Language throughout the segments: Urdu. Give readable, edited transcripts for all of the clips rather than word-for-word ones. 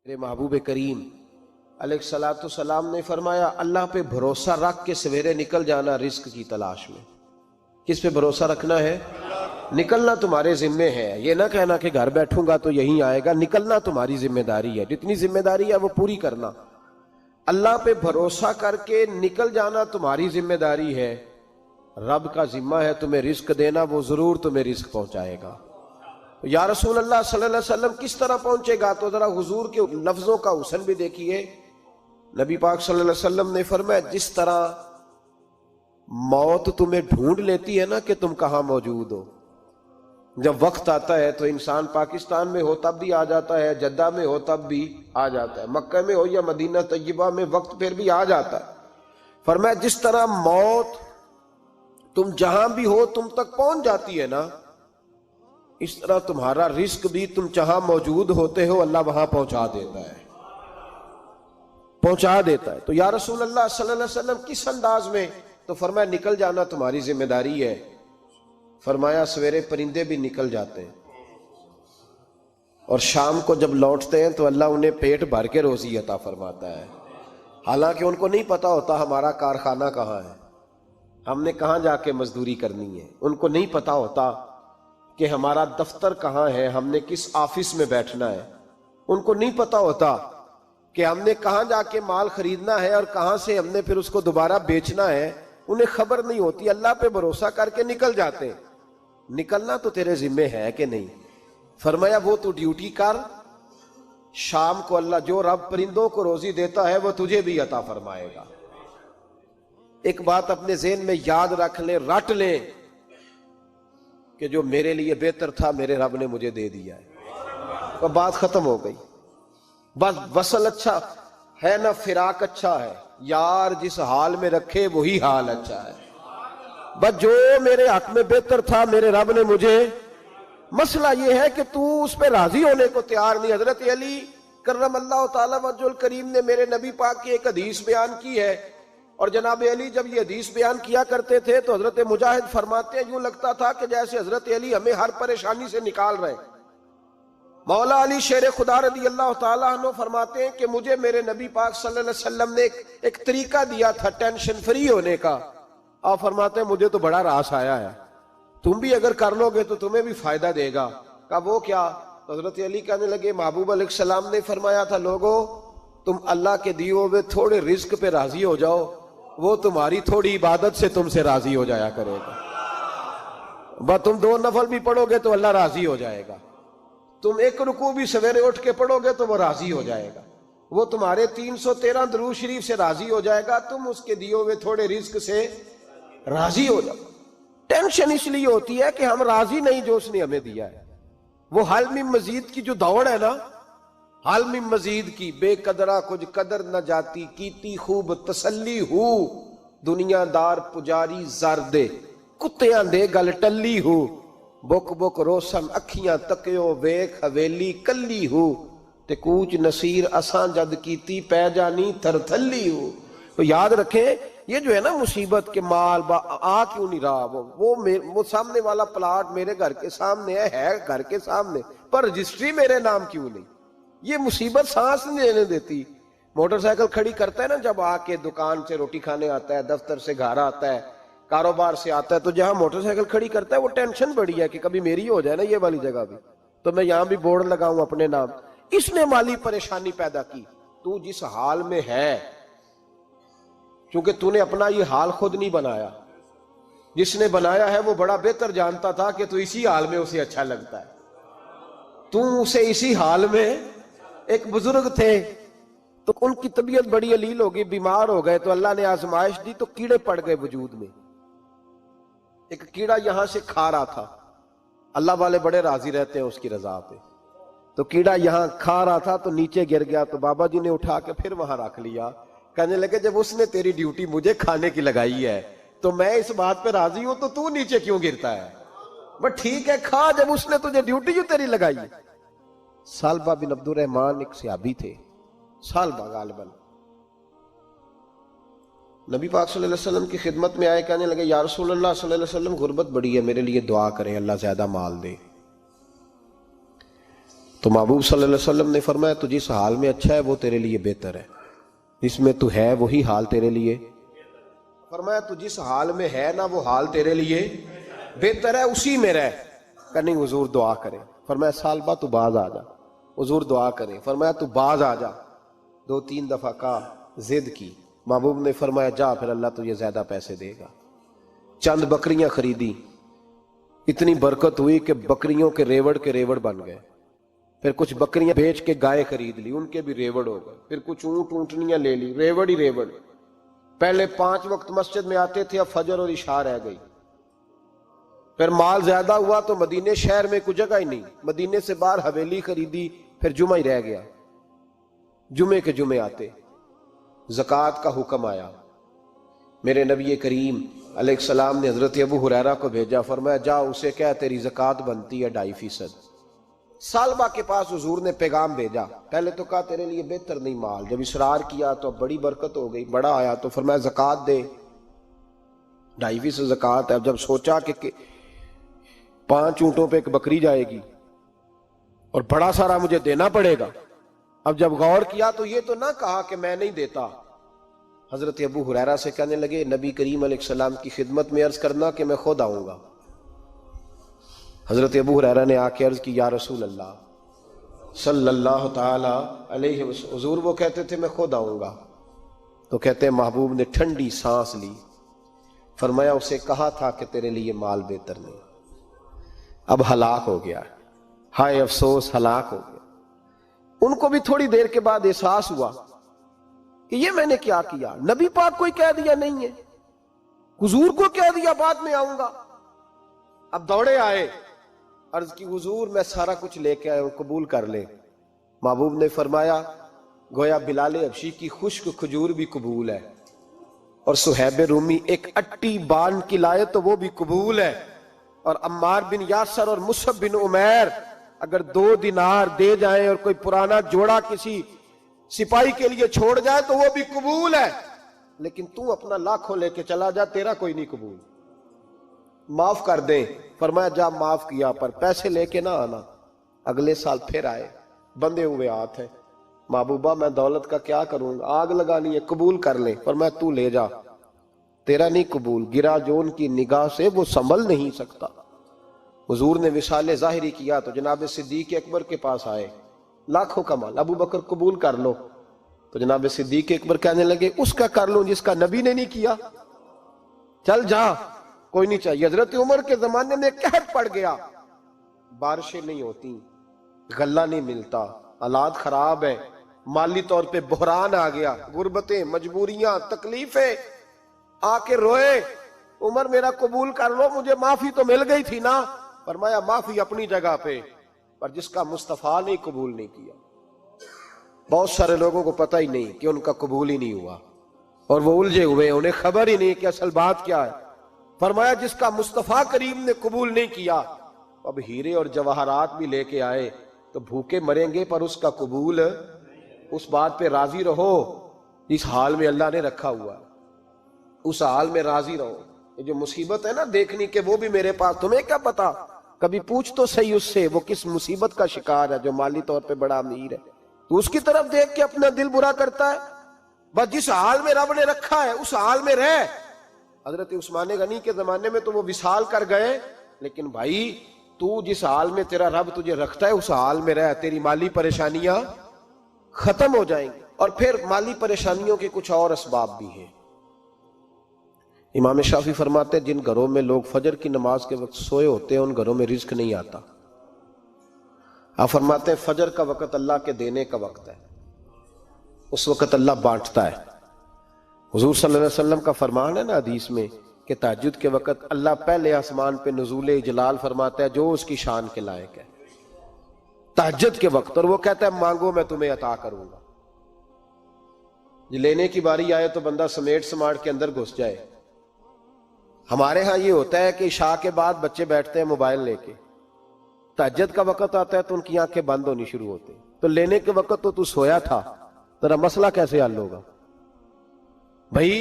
میرے محبوب کریم علیہ السلام نے فرمایا اللہ پہ بھروسہ رکھ کے سویرے نکل جانا رزق کی تلاش میں۔ کس پہ بھروسہ رکھنا ہے؟ نکلنا تمہارے ذمے ہے، یہ نہ کہنا کہ گھر بیٹھوں گا تو یہیں آئے گا، نکلنا تمہاری ذمہ داری ہے، جتنی ذمہ داری ہے وہ پوری کرنا۔ اللہ پہ بھروسہ کر کے نکل جانا تمہاری ذمہ داری ہے، رب کا ذمہ ہے تمہیں رزق دینا، وہ ضرور تمہیں رزق پہنچائے گا۔ یا رسول اللہ صلی اللہ علیہ وسلم کس طرح پہنچے گا؟ تو ذرا حضور کے لفظوں کا حسن بھی دیکھیے۔ نبی پاک صلی اللہ علیہ وسلم نے فرمایا جس طرح موت تمہیں ڈھونڈ لیتی ہے نا کہ تم کہاں موجود ہو، جب وقت آتا ہے تو انسان پاکستان میں ہو تب بھی آ جاتا ہے، جدہ میں ہو تب بھی آ جاتا ہے، مکہ میں ہو یا مدینہ طیبہ میں وقت پھر بھی آ جاتا ہے۔ فرمایا جس طرح موت تم جہاں بھی ہو تم تک پہنچ جاتی ہے نا، اس طرح تمہارا رزق بھی تم جہاں موجود ہوتے ہو اللہ وہاں پہنچا دیتا ہے، پہنچا دیتا ہے۔ تو یا رسول اللہ صلی اللہ علیہ وسلم کس انداز میں؟ تو فرمایا نکل جانا تمہاری ذمہ داری ہے۔ فرمایا سویرے پرندے بھی نکل جاتے ہیں اور شام کو جب لوٹتے ہیں تو اللہ انہیں پیٹ بھر کے روزی عطا فرماتا ہے، حالانکہ ان کو نہیں پتا ہوتا ہمارا کارخانہ کہاں ہے، ہم نے کہاں جا کے مزدوری کرنی ہے، ان کو نہیں پتا ہوتا کہ ہمارا دفتر کہاں ہے، ہم نے کس آفس میں بیٹھنا ہے، ان کو نہیں پتا ہوتا کہ ہم نے کہاں جا کے مال خریدنا ہے اور کہاں سے ہم نے پھر اس کو دوبارہ بیچنا ہے، انہیں خبر نہیں ہوتی۔ اللہ پہ بھروسہ کر کے نکل جاتے ہیں۔ نکلنا تو تیرے ذمے ہے کہ نہیں؟ فرمایا وہ تو ڈیوٹی کر، شام کو اللہ جو رب پرندوں کو روزی دیتا ہے وہ تجھے بھی عطا فرمائے گا۔ ایک بات اپنے ذہن میں یاد رکھ لیں، رٹ لیں کہ جو میرے لیے بہتر تھا میرے رب نے مجھے دے دیا ہے، تو بات ختم ہو گئی۔ بس وصل اچھا ہے نہ فراق اچھا ہے، یار جس حال میں رکھے وہی حال اچھا ہے۔ بس جو میرے حق میں بہتر تھا میرے رب نے مجھے، مسئلہ یہ ہے کہ تو اس پہ راضی ہونے کو تیار نہیں۔ حضرت علی کرم اللہ تعالی وجہ الکریم نے میرے نبی پاک کی ایک حدیث بیان کی ہے، اور جناب علی جب یہ حدیث بیان کیا کرتے تھے تو حضرت مجاہد فرماتے ہیں یوں لگتا تھا کہ جیسے حضرت علی ہمیں ہر پریشانی سے نکال رہے ہیں۔ مولا علی شیر خدا رضی اللہ تعالیٰ عنہ فرماتے ہیں کہ مجھے میرے نبی پاک صلی اللہ علیہ وسلم نے ایک طریقہ دیا تھا ٹینشن فری ہونے کا۔ آپ فرماتے ہیں مجھے تو بڑا راس آیا ہے، تم بھی اگر کر لو گے تو تمہیں بھی فائدہ دے گا۔ کہا وہ کیا؟ حضرت علی کہنے لگے محبوب علیہ السلام نے فرمایا تھا لوگو تم اللہ کے دیے ہوئے تھوڑے رزق پہ راضی ہو جاؤ، وہ تمہاری تھوڑی عبادت سے تم سے راضی ہو جایا کرے گا۔ بس تم 2 نفل بھی پڑھو گے تو اللہ راضی ہو جائے گا، تم 1 رکوع بھی سویرے اٹھ کے پڑھو گے تو وہ راضی ہو جائے گا، وہ تمہارے 313 درود شریف سے راضی ہو جائے گا، تم اس کے دیے ہوئے تھوڑے رزق سے راضی ہو جاؤ۔ ٹینشن اس لیے ہوتی ہے کہ ہم راضی نہیں جو اس نے ہمیں دیا ہے۔ وہ حل میں مزید کی جو دوڑ ہے نا، حل میں مزید کی، بے قدرہ کچھ قدر نہ جاتی، کیتی خوب تسلی ہو، دنیا دار پجاری زر دے، کتیاں دے گل ٹلی ہو، بک بک روشن اکھیاں تکیو ویکھ حویلی کلی ہو، تے کوچ نصیر اساں جد کیتی پہ جانی تھر تھلی ہو۔ تو یاد رکھیں یہ جو ہے نا مصیبت کے مال آ کیوں نہیں رہا، وہ سامنے والا پلاٹ میرے گھر کے سامنے ہے گھر کے سامنے، پر رجسٹری میرے نام کیوں نہیں؟ یہ مصیبت سانس نہیں لینے دیتی۔ موٹر سائیکل کھڑی کرتا ہے نا جب آ کے دکان سے روٹی کھانے آتا ہے، دفتر سے گھر آتا ہے، کاروبار سے آتا ہے، تو جہاں موٹر سائیکل کھڑی کرتا ہے وہ ٹینشن بڑی ہے کہ کبھی میری ہو جائے نا یہ والی جگہ بھی، تو میں یہاں بھی بورڈ لگاؤں اپنے نام۔ اس نے مالی پریشانی پیدا کی۔ تو جس حال میں ہے، کیونکہ تو نے اپنا یہ حال خود نہیں بنایا، جس نے بنایا ہے وہ بڑا بہتر جانتا تھا کہ تو اسی حال میں اسے اچھا لگتا ہے۔ تو اسے اسی حال میں، ایک بزرگ تھے تو ان کی طبیعت بڑی علیل ہو گئی، بیمار ہو گئے، تو اللہ نے آزمائش دی تو کیڑے پڑ گئے وجود میں۔ ایک کیڑا یہاں سے کھا رہا تھا، اللہ والے بڑے راضی رہتے ہیں اس کی رضا پہ، تو کیڑا یہاں کھا رہا تھا تو نیچے گر گیا، تو بابا جی نے اٹھا کے پھر وہاں رکھ لیا۔ کہنے لگے جب اس نے تیری ڈیوٹی مجھے کھانے کی لگائی ہے تو میں اس بات پہ راضی ہوں، تو نیچے کیوں گرتا ہے؟ بس ٹھیک ہے کھا، جب اس نے تجھے ڈیوٹی جو تیری لگائی ہے۔ سالبہ بن عبد الرحمن ایک صحابی تھے، سالبہ غالباً، نبی پاک صلی اللہ علیہ وسلم کی خدمت میں آئے، کہنے لگے یا رسول اللہ صلی اللہ علیہ وسلم غربت بڑی ہے، میرے لیے دعا کریں اللہ زیادہ مال دے۔ تو محبوب صلی اللہ علیہ وسلم نے فرمایا تو جس حال میں اچھا ہے وہ تیرے لیے بہتر ہے، جس میں تو ہے وہی حال تیرے لیے، فرمایا تو جس حال میں ہے نا وہ حال تیرے لیے بہتر ہے، اسی میں رہ۔ کہ نہیں حضور دعا کرے، فرمایا سال بعد تو باز آ جا، حضور دعا کرے، فرمایا تو باز آ جا، 2-3 دفعہ کہا، ضد کی، محبوب نے فرمایا جا پھر اللہ تجھے زیادہ پیسے دے گا۔ چند بکریاں خریدی، اتنی برکت ہوئی کہ بکریوں کے ریوڑ بن گئے، پھر کچھ بکریاں بیچ کے گائے خرید لی، ان کے بھی ریوڑ ہو گئے، پھر کچھ اونٹ اونٹنیاں لے لی، ریوڑ ہی ریوڑ۔ پہلے 5 وقت مسجد میں آتے تھے، اب فجر اور عشاء رہ گئی۔ پھر مال زیادہ ہوا تو مدینے شہر میں کوئی جگہ ہی نہیں، مدینے سے باہر حویلی خریدی، پھر جمعہ ہی رہ گیا، جمعے کے جمعے آتے۔ زکوٰۃ کا حکم آیا، میرے نبی کریم علیہ السلام نے حضرت ابو ہریرہ کو بھیجا، فرمایا جا اسے کہہ تیری زکوٰۃ بنتی ہے 2.5%۔ سالبہ کے پاس حضور نے پیغام بھیجا، پہلے تو کہا تیرے لیے بہتر نہیں مال، جب اصرار کیا تو اب بڑی برکت ہو گئی، بڑا آیا تو فرمایا زکوٰۃ دے، 2.5% زکوٰۃ ہے۔ اب جب سوچا کہ 5 اونٹوں پہ ایک بکری جائے گی اور بڑا سارا مجھے دینا پڑے گا، اب جب غور کیا تو یہ تو نہ کہا کہ میں نہیں دیتا۔ حضرت ابو ہریرہ سے کہنے لگے نبی کریم علیہ السلام کی خدمت میں عرض کرنا کہ میں خود آؤں گا۔ حضرت ابو ہریرہ نے آ کے عرض کی یا رسول اللہ صلی اللہ تعالی علیہ وسلم، حضور وہ کہتے تھے میں خود آؤں گا، تو کہتے ہیں محبوب نے ٹھنڈی سانس لی، فرمایا اسے کہا تھا کہ تیرے لیے مال بہتر نہیں، اب ہلاک ہو گیا، ہائے افسوس ہلاک ہو گیا۔ ان کو بھی تھوڑی دیر کے بعد احساس ہوا کہ یہ میں نے کیا کیا، نبی پاک کوئی کہہ دیا نہیں ہے، حضور کو کہہ دیا بعد میں آؤں گا۔ اب دوڑے آئے، عرض کی حضور میں سارا کچھ لے کے آیا ہوں، قبول کر لیں۔ محبوب نے فرمایا گویا بلال حبشی کی خشک کھجور بھی قبول ہے، اور صہیب رومی ایک اٹی بان کی لائے تو وہ بھی قبول ہے، اور عمار بن یاسر اور مصعب بن عمیر اگر 2 دینار دے جائیں اور کوئی پرانا جوڑا کسی سپاہی کے لیے چھوڑ جائے تو وہ بھی قبول ہے، لیکن تو اپنا لاکھوں لے کے چلا جا، تیرا کوئی نہیں قبول، معاف کر دیں۔ فرمایا جا معاف کیا، پر پیسے لے کے نہ آنا۔ اگلے سال پھر آئے، بندے ہوئے ہاتھ ہیں، محبوبہ میں دولت کا کیا کروں گا، آگ لگانی ہے، قبول کر لیں۔ فرمایا تو لے جا، تیرا نہیں قبول، گرا جو ان کی نگاہ سے وہ سنبھل نہیں سکتا۔ حضور نے وصال ظاہری کیا تو جناب صدیق اکبر کے پاس آئے، لاکھوں کا مال، ابو بکر قبول کر لو، تو جناب صدیق اکبر کہنے لگے اس کا کر لوں جس کا نبی نے نہیں کیا، چل جا کوئی نہیں چاہیے۔ حضرت عمر کے زمانے میں قحط پڑ گیا، بارشیں نہیں ہوتی، غلہ نہیں ملتا، حالات خراب ہے، مالی طور پہ بحران آ گیا، غربتیں، مجبوریاں، تکلیفیں، آ کے روئے، عمر میرا قبول کر لو، مجھے معافی تو مل گئی تھی نا۔ فرمایا معافی اپنی جگہ پہ، پر جس کا مصطفیٰ نے قبول نہیں کیا۔ بہت سارے لوگوں کو پتہ ہی نہیں کہ ان کا قبول ہی نہیں ہوا، اور وہ الجھے ہوئے، انہیں خبر ہی نہیں کہ اصل بات کیا ہے۔ فرمایا جس کا مصطفیٰ کریم نے قبول نہیں کیا، اب ہیرے اور جواہرات بھی لے کے آئے تو بھوکے مریں گے، پر اس کا قبول، اس بات پہ راضی رہو جس حال میں اللہ نے رکھا ہوا، اس حال میں راضی رہو۔ یہ جو مصیبت ہے نا دیکھنی کہ وہ بھی میرے پاس، تمہیں کیا پتا، کبھی پوچھ تو صحیح اس سے وہ کس مصیبت کا شکار ہے، جو مالی طور پہ بڑا امیر ہے، تو اس کی طرف دیکھ کے اپنا دل برا کرتا ہے۔ بس جس حال میں رب نے رکھا ہے اس حال میں رہ۔ حضرت عثمان غنی کے زمانے میں تو وہ وصال کر گئے، لیکن بھائی تو جس حال میں تیرا رب تجھے رکھتا ہے اس حال میں رہ، تیری مالی پریشانیاں ختم ہو جائیں گی۔ اور پھر مالی پریشانیوں کے کچھ اور اسباب بھی ہیں۔ امام شافعی فرماتے ہیں جن گھروں میں لوگ فجر کی نماز کے وقت سوئے ہوتے ہیں ان گھروں میں رزق نہیں آتا۔ آپ فرماتے ہیں فجر کا وقت اللہ کے دینے کا وقت ہے، اس وقت اللہ بانٹتا ہے۔ حضور صلی اللہ علیہ وسلم کا فرمان ہے نا حدیث میں کہ تہجد کے وقت اللہ پہلے آسمان پہ نزول اجلال فرماتا ہے جو اس کی شان کے لائق ہے تہجد کے وقت، اور وہ کہتا ہے مانگو میں تمہیں عطا کروں گا۔ لینے کی باری آئے تو بندہ سمیٹ سماٹ کے اندر گھس جائے۔ ہمارے ہاں یہ ہوتا ہے کہ عشاء کے بعد بچے بیٹھتے ہیں موبائل لے کے، تہجد کا وقت آتا ہے تو ان کی آنکھیں بند ہونی شروع ہوتی، تو لینے کے وقت تو سویا تھا، تیرا مسئلہ کیسے حل ہوگا؟ بھائی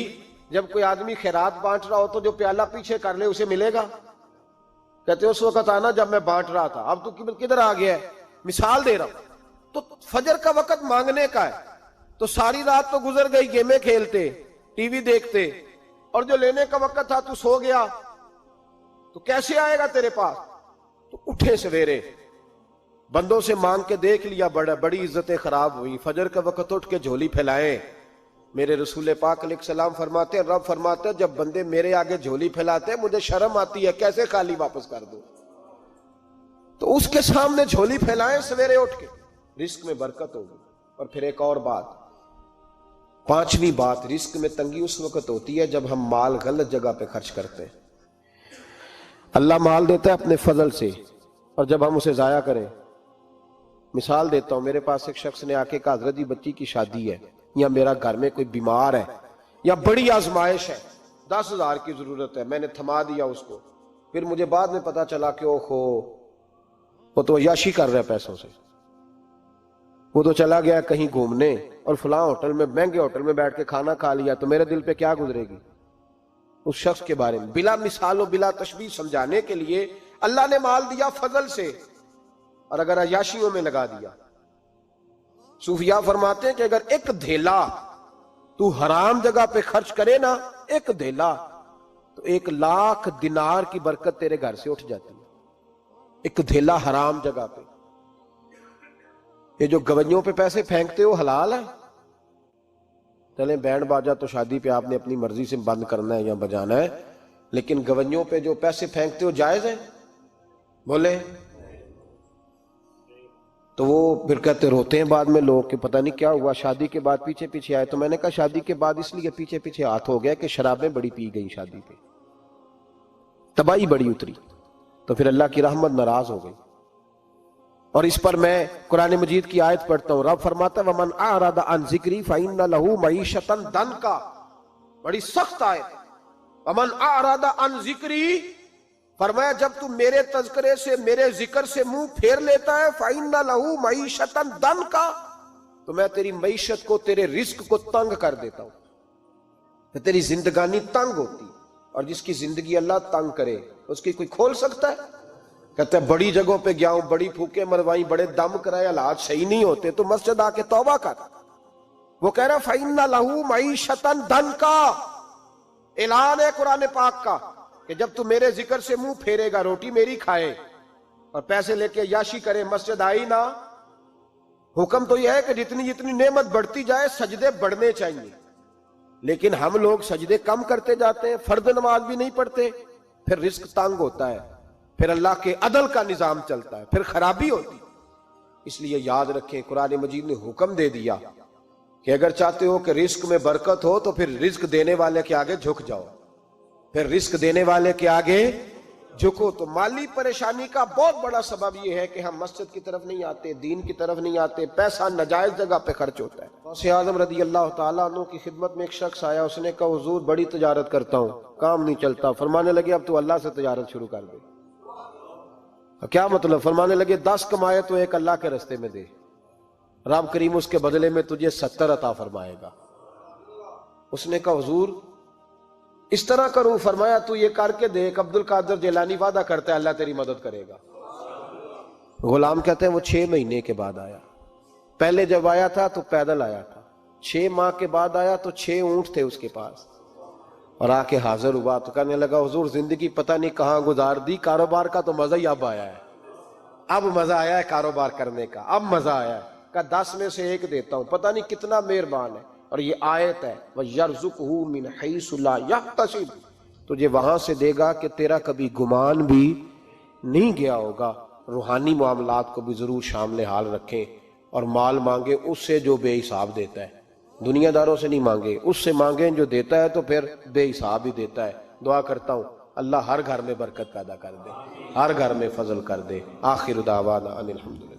جب کوئی آدمی خیرات بانٹ رہا ہو تو جو پیالہ پیچھے کر لے اسے ملے گا؟ کہتے اس وقت آنا جب میں بانٹ رہا تھا، اب تو کدھر آ گیا ہے؟ مثال دے رہا ہوں. تو فجر کا وقت مانگنے کا ہے، تو ساری رات تو گزر گئی گیمیں کھیلتے، ٹی وی دیکھتے، اور جو لینے کا وقت تھا تو سو گیا، تو کیسے آئے گا تیرے پاس؟ تو اٹھے سویرے، بندوں سے مانگ کے دیکھ لیا، بڑی عزتیں خراب ہوئی. فجر کا وقت اٹھ کے جھولی پھیلائیں. میرے رسول پاک علیہ السلام فرماتے ہیں، رب فرماتے ہیں جب بندے میرے آگے جھولی پھیلاتے ہیں مجھے شرم آتی ہے، کیسے خالی واپس کر دوں. تو اس کے سامنے جھولی پھیلائیں سویرے اٹھ کے، رزق میں برکت ہوگی. اور پھر ایک اور بات، پانچویں بات، رزق میں تنگی اس وقت ہوتی ہے جب ہم مال غلط جگہ پہ خرچ کرتے ہیں. اللہ مال دیتا ہے اپنے فضل سے، اور جب ہم اسے ضائع کریں. مثال دیتا ہوں، میرے پاس ایک شخص نے آ کے کہا حضرت جی بچی کی شادی ہے، یا میرا گھر میں کوئی بیمار ہے، یا بڑی آزمائش ہے، 10,000 کی ضرورت ہے. میں نے تھما دیا اس کو. پھر مجھے بعد میں پتا چلا کہ وہ تو عیاشی کر رہا ہے پیسوں سے، وہ تو چلا گیا کہیں گھومنے اور فلاں ہوٹل میں، مہنگے ہوٹل میں بیٹھ کے کھانا کھا لیا. تو میرے دل پہ کیا گزرے گی اس شخص کے بارے میں؟ بلا مثال و بلا تشبیہ سمجھانے کے لیے اللہ نے مال دیا فضل سے، اور اگر عیاشیوں میں لگا دیا. صوفیاء فرماتے ہیں کہ اگر ایک دھیلا تو حرام جگہ پہ خرچ کرے نا، ایک دھیلا، تو 1,00,000 دینار کی برکت تیرے گھر سے اٹھ جاتی ہے. ایک دھیلا حرام جگہ پہ. یہ جو گویوں پہ پیسے پھینکتے ہو حلال ہے؟ چلیں بینڈ باجا تو شادی پہ آپ نے اپنی مرضی سے بند کرنا ہے یا بجانا ہے، لیکن گویوں پہ جو پیسے پھینکتے ہو جائز ہے؟ بولے. تو وہ پھر کہتے روتے ہیں بعد میں لوگ کہ پتہ نہیں کیا ہوا، شادی کے بعد پیچھے پیچھے آئے. تو میں نے کہا شادی کے بعد اس لیے پیچھے پیچھے ہاتھ ہو گیا کہ شرابیں بڑی پی گئی، شادی پہ تباہی بڑی اتری، تو پھر اللہ کی رحمت ناراض ہو گئی. اور اس پر میں قرآن مجید کی آیت پڑھتا ہوں، رب فرماتا ہے وَمَنْ أَعْرَضَ عَنْ ذِكْرِي فَإِنَّ لَهُ مَعِيشَةً ضَنْكًا. بڑی سخت آیت. وَمَنْ أَعْرَضَ عَنْ ذِكْرِي، فرمایا جب تم میرے تذکرے سے، میرے ذکر سے منہ پھیر لیتا ہے، فَإِنَّ لَهُ مَعِيشَةً ضَنْكًا، تو میں تیری معیشت کو، تیرے رزق کو تنگ کر دیتا ہوں. تو تیری زندگانی تنگ ہوتی. اور جس کی زندگی اللہ تنگ کرے اس کی کوئی کھول سکتا ہے؟ کہتا ہے بڑی جگہوں پہ گیا ہوں، بڑی پھوکے مروائی، بڑے دم کرائے، حالات صحیح نہیں ہوتے، تو مسجد آ کے توبہ کر. وہ کہہ رہا فَإِنَّ لَهُ مَعِيشَةً ضَنْكًا. اعلان ہے قرآن پاک کا کہ جب تو میرے ذکر سے منہ پھیرے گا، روٹی میری کھائے اور پیسے لے کے عیاشی کرے، مسجد آئی نہ. حکم تو یہ ہے کہ جتنی جتنی نعمت بڑھتی جائے سجدے بڑھنے چاہیے، لیکن ہم لوگ سجدے کم کرتے جاتے ہیں، فرض نماز بھی نہیں پڑھتے، پھر رزق تنگ ہوتا ہے، پھر اللہ کے عدل کا نظام چلتا ہے، پھر خرابی ہوتی. اس لیے یاد رکھیں قرآن مجید نے حکم دے دیا کہ اگر چاہتے ہو کہ رزق میں برکت ہو تو پھر رزق دینے والے کے آگے جھک جاؤ، پھر رزق دینے والے کے آگے جھکو. تو مالی پریشانی کا بہت بڑا سبب یہ ہے کہ ہم مسجد کی طرف نہیں آتے، دین کی طرف نہیں آتے، پیسہ ناجائز جگہ پہ خرچ ہوتا ہے. غوث اعظم رضی اللہ تعالیٰ عنہ کی خدمت میں ایک شخص آیا، اس نے کہا حضور بڑی تجارت کرتا ہوں، کام نہیں چلتا. فرمانے لگے اب تو اللہ سے تجارت شروع کر دے. کیا مطلب؟ فرمانے لگے 10 کمائے تو ایک اللہ کے رستے میں دے، رب کریم اس کے بدلے میں تجھے 70 عطا فرمائے گا. اس نے کہا حضور اس طرح کروں؟ فرمایا تو یہ کر کے دیکھ، عبد القادر جیلانی وعدہ کرتا ہے اللہ تیری مدد کرے گا. غلام کہتے ہیں وہ 6 مہینے کے بعد آیا. پہلے جب آیا تھا تو پیدل آیا تھا، 6 ماہ کے بعد آیا تو 6 اونٹ تھے اس کے پاس، اور آ کے حاضر ہوا تو کہنے لگا حضور زندگی پتہ نہیں کہاں گزار دی، کاروبار کا تو مزہ ہی اب آیا ہے، اب مزہ آیا ہے کاروبار کرنے کا، اب مزہ آیا ہے. کہا 10 میں سے 1 دیتا ہوں، پتہ نہیں کتنا مہربان ہے. اور یہ آیت ہے وَيَرْزُقْهُ مِنْ حَيْثُ لَا يَحْتَسِبُ، تجھے وہاں سے دے گا کہ تیرا کبھی گمان بھی نہیں گیا ہوگا. روحانی معاملات کو بھی ضرور شامل حال رکھیں، اور مال مانگے اس سے جو بے حساب دیتا ہے، دنیا داروں سے نہیں مانگے، اس سے مانگیں جو دیتا ہے تو پھر بے حساب ہی دیتا ہے. دعا کرتا ہوں اللہ ہر گھر میں برکت پیدا کر دے، ہر گھر میں فضل کر دے. آخر دعوانا ان الحمدللہ.